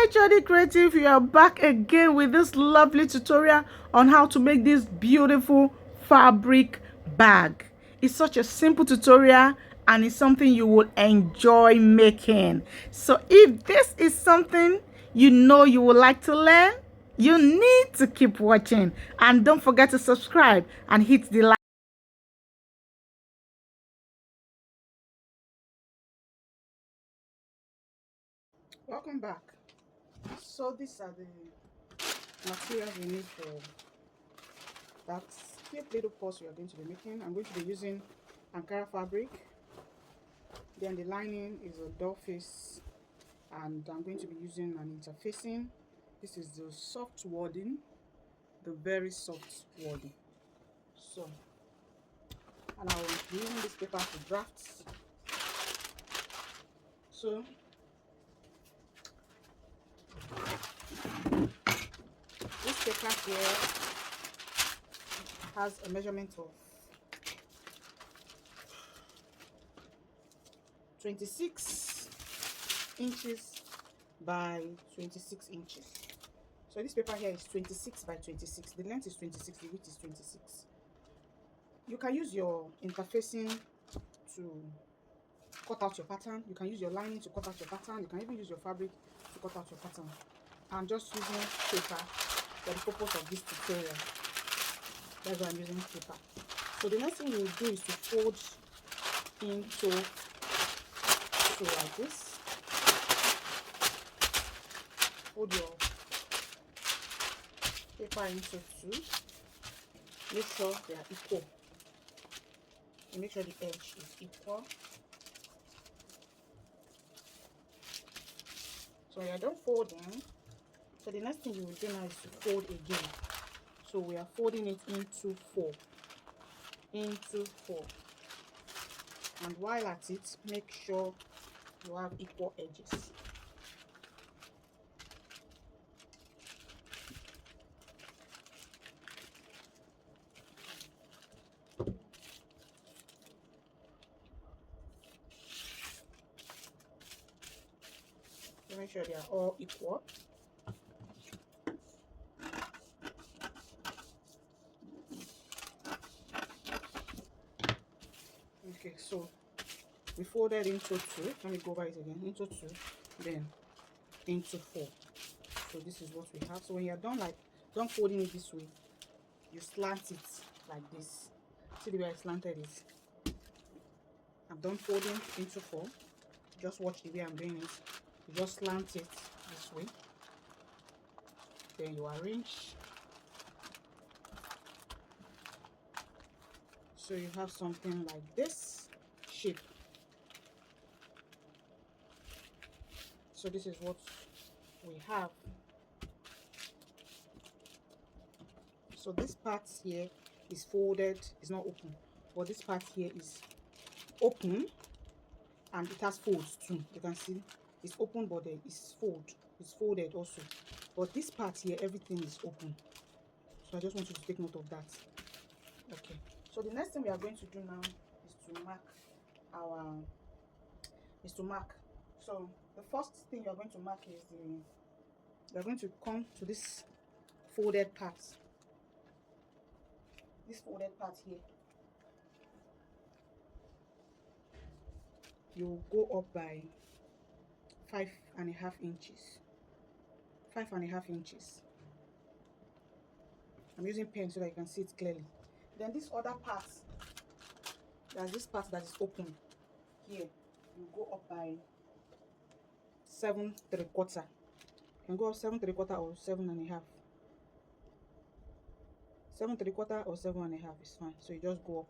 Hi Jody Creative, you are back again with this lovely tutorial on how to make this beautiful fabric bag. It's such a simple tutorial and it's something you will enjoy making. So if this is something you know you would like to learn, you need to keep watching and don't forget to subscribe and hit the like. Welcome back. So these are the materials we need for that cute little purse we are going to be making. I'm going to be using Ankara fabric. Then the lining is a doll face, and I'm going to be using an interfacing. This is the soft wording, the very soft wording. So, and I will be using this paper to draft. So, this paper here has a measurement of 26 inches by 26 inches. So this paper here is 26 by 26. The length is 26, the width is 26. You can use your interfacing to cut out your pattern. You can use your lining to cut out your pattern. You can even use your fabric to cut out your pattern. I'm just using paper for the purpose of this tutorial. That's why I'm using paper. So the next thing you will do is to fold into like this. Fold your paper into two. Make sure they are equal. And make sure the edge is equal. So you are done folding. So the next thing you will do now is to fold again. So we are folding it into four. And while at it, make sure you have equal edges. So make sure they are all equal. Okay, so we folded into two. Let me go over it again. Into two, then into four. So this is what we have. So when you're done folding it this way, you slant it like this. See the way I slanted it? I'm done folding into four. Just watch the way I'm doing it. You just slant it this way. Then you arrange. So you have something like this shape. So this is what we have. So this part here is folded, it's not open, but this part here is open and it has folds too. You can see it's open, but it's folded also. But this part here, everything is open. So I just want you to take note of that. Okay, so the next thing we are going to do now is to mark so the first thing you're going to mark is you're going to come to this folded part, here. You go up by 5.5 inches. 5.5 inches. I'm using pen so that you can see it clearly. Then this other part, there's this part that is open here. You go up by 7.75. You can go up 7.75 or 7.5. 7.75 or 7.5 is fine. So you just go up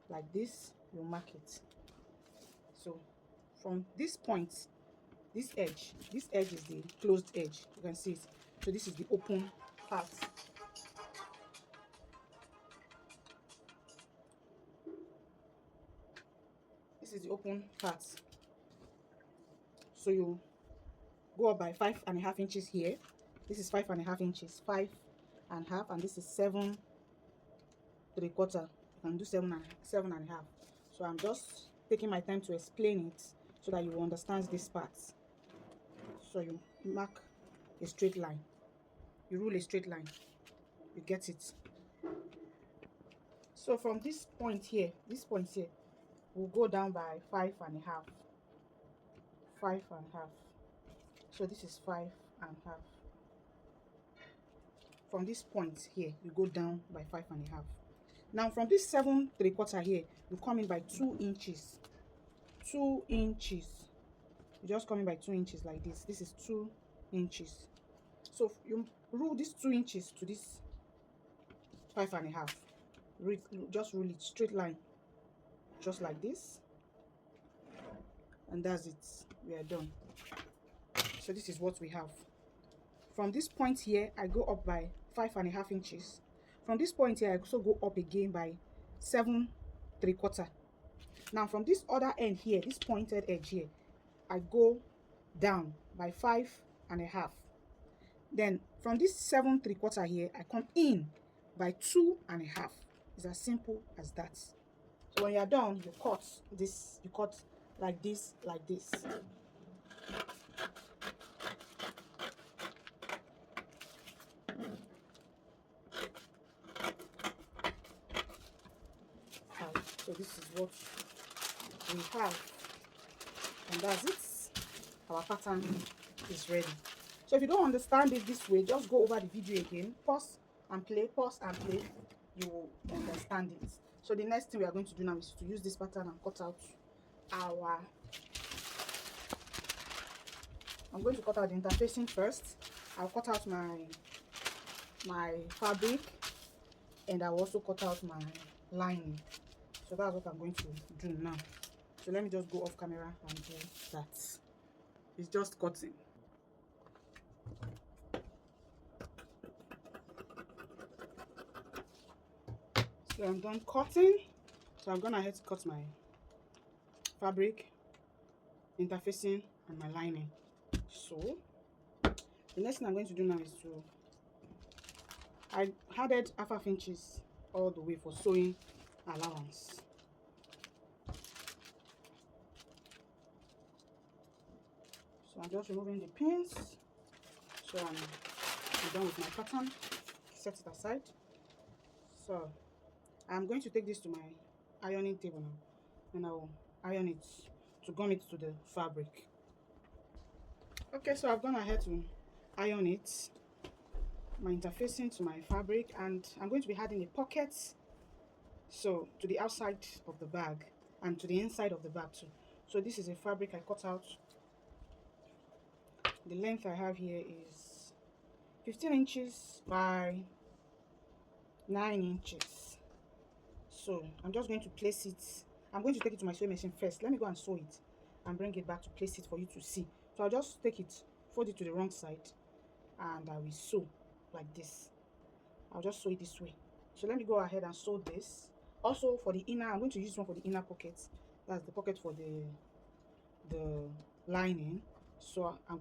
like this. You mark it. So from this point, this edge is the closed edge. You can see it. So this is the open part. This is the open part. So you go up by 5.5 inches here. This is 5.5 inches, 5.5, and this is 7.75. You can do 7.5. So I'm just taking my time to explain it so that you will understand this part. So you mark a straight line. You rule a straight line. You get it? So from this point here, we'll go down by 5.5. 5.5. So this is 5.5. From this point here, you go down by 5.5. Now from this 7.75 here, you come in by 2 inches. 2 inches. You just come in by 2 inches like this. This is 2 inches. So you rule this 2 inches to this 5.5. Just rule it straight line, just like this, and that's it. We are done. So this is what we have. From this point here, I go up by 5.5 inches. From this point here, I also go up again by 7.75. Now from this other end here, this pointed edge here, I go down by 5.5. Then from this 7.75 here, I come in by 2.5. It's as simple as that. So when you are done, you cut this. You cut like this, like this. So this is what we have, and that's it. Our pattern is ready. So if you don't understand it this way, just go over the video again, pause and play, you will understand it. So the next thing we are going to do now is to use this pattern and cut out our, I'm going to cut out the interfacing first. I'll cut out my fabric, and I'll also cut out my lining. So that's what I'm going to do now. So let me just go off camera and do that. It's just cutting. So I'm done cutting. So I'm gonna head to cut my fabric, interfacing, and my lining. So the next thing I'm going to do now is I added half inches all the way for sewing allowance. So I'm just removing the pins. So I'm done with my pattern. Set it aside. So I'm going to take this to my ironing table now, and I will iron it to gum it to the fabric. Okay, so I've gone ahead to iron it, my interfacing to my fabric, and I'm going to be adding a pocket, so to the outside of the bag and to the inside of the bag too. So this is a fabric I cut out. The length I have here is 15 inches by 9 inches. So I'm just going to place it. I'm going to take it to my sewing machine first. Let me go and sew it and bring it back to place it for you to see. So I'll just take it, fold it to the wrong side, and I will sew like this. I'll just sew it this way. So let me go ahead and sew this. Also for the inner, I'm going to use one for the inner pocket. That's the pocket for the lining. So I'm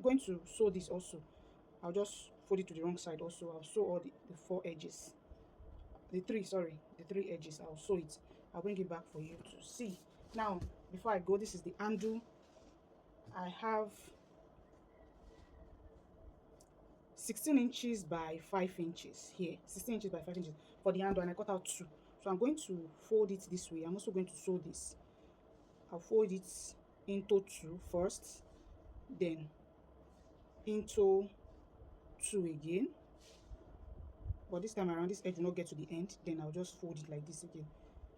going to sew this also. I'll just fold it to the wrong side also. I'll sew all the 4 edges. The 3 edges. I'll sew it. I'll bring it back for you to see. Now before I go, this is the handle. I have 16 inches by 5 inches here. 16 inches by 5 inches for the handle, and I cut out 2. So I'm going to fold it this way. I'm also going to sew this. I'll fold it into 2 first, then into 2 again. But this time around, this edge will not get to the end. Then I'll just fold it like this again.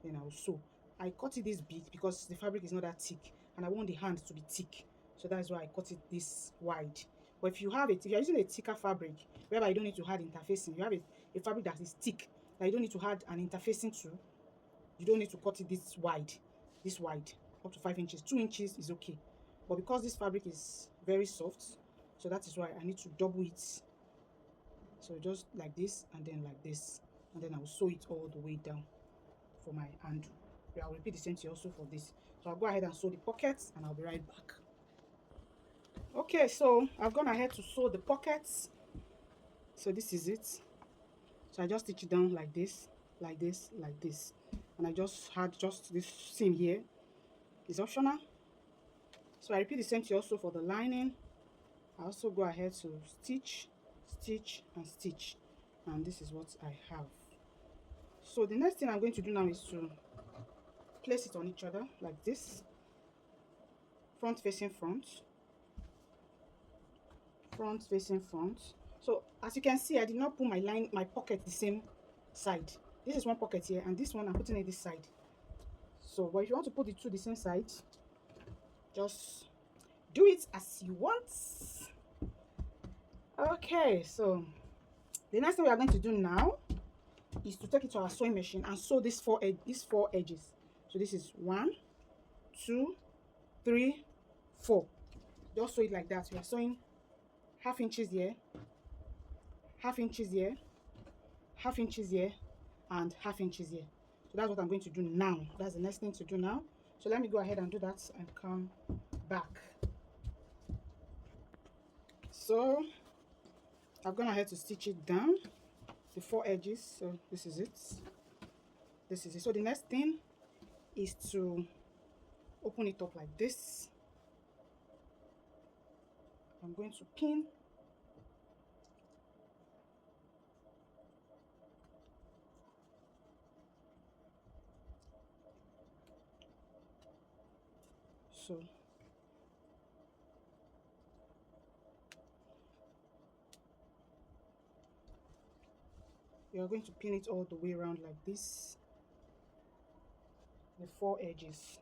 Then I'll sew. I cut it this big because the fabric is not that thick, and I want the hand to be thick. So that's why I cut it this wide. But if you're using a thicker fabric, whereby you don't need to add interfacing, you have a fabric that is thick, that you don't need to add an interfacing to, you don't need to cut it this wide, up to 5 inches. 2 inches is okay. But because this fabric is very soft, so that is why I need to double it. So just like this, and then like this, and then I will sew it all the way down for my handle. I'll repeat the same thing also for this. So I'll go ahead and sew the pockets, and I'll be right back. Okay, so I've gone ahead to sew the pockets. So this is it. So I just stitch it down like this, like this, like this, and I just had just this seam here. It's optional. So I repeat the same thing also for the lining. I also go ahead to stitch, stitch and stitch, and this is what I have. So the next thing I'm going to do now is to place it on each other like this, front facing front, front facing front. So as you can see, I did not put my pocket the same side. This is one pocket here, and this one I'm putting it this side. So but if you want to put the two the same side, just do it as you want. Okay, so the next thing we are going to do now is to take it to our sewing machine and sew these four edges. So this is 1, 2, 3, 4. Just sew it like that. We are sewing half inches here, half inches here, half inches here, and half inches here. So that's what I'm going to do now. That's the next thing to do now. So let me go ahead and do that and come back. So I've gone ahead to stitch it down, the 4 edges. So this is it. This is it. So the next thing is to open it up like this. I'm going to pin. So you are going to pin it all the way around like this, the 4 edges.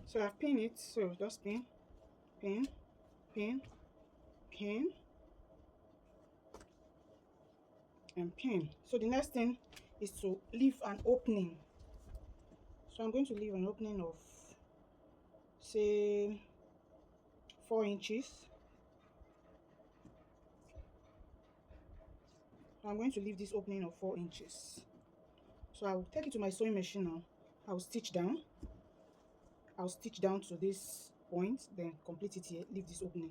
So I've pinned it, so just pin, pin, pin, pin, and pin. So the next thing is to leave an opening. So I'm going to leave an opening of, say, 4 inches. I'm going to leave this opening of 4 inches. So I'll take it to my sewing machine now. I'll stitch down. I'll stitch down to this point, then complete it here, leave this opening.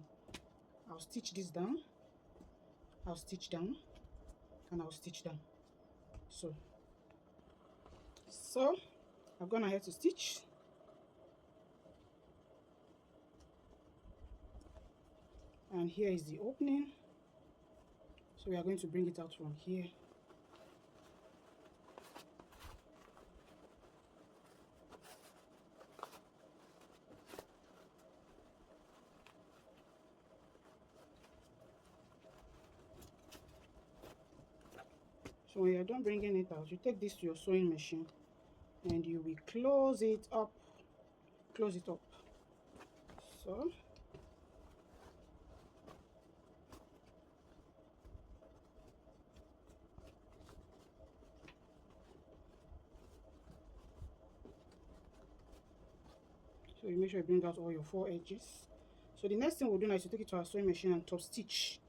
I'll stitch this down, I'll stitch down, and I'll stitch down. So I've gone ahead to stitch. And here is the opening. So we are going to bring it out from here. So when you're done bringing it out, you take this to your sewing machine and you will close it up. Close it up. So you make sure you bring out all your 4 edges. So the next thing we'll do now is to take it to our sewing machine and top stitch.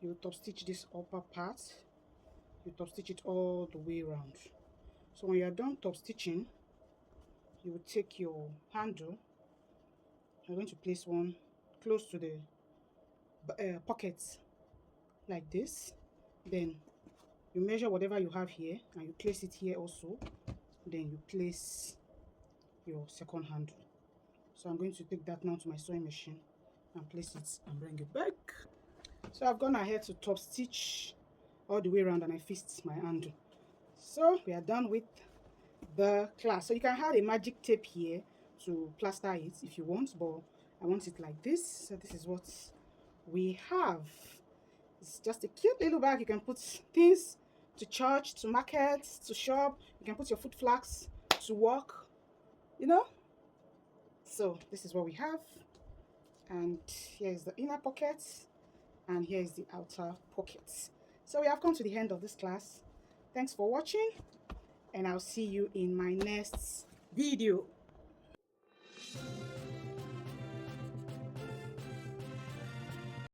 You will top stitch this upper part. You top stitch it all the way around. So when you are done top stitching, you will take your handle. You're going to place one close to the pocket like this. Then you measure whatever you have here and you place it here also. Then you place your second handle. So I'm going to take that now to my sewing machine and place it and bring it back. So I've gone ahead to top stitch all the way around and I fixed my handle. So we are done with the class. So you can have a magic tape here to plaster it if you want, but I want it like this. So this is what we have. It's just a cute little bag. You can put things to church, to market, to shop. You can put your foot flags to work, you know. So this is what we have, and here is the inner pocket and here is the outer pocket. So we have come to the end of this class. Thanks for watching, and I'll see you in my next video.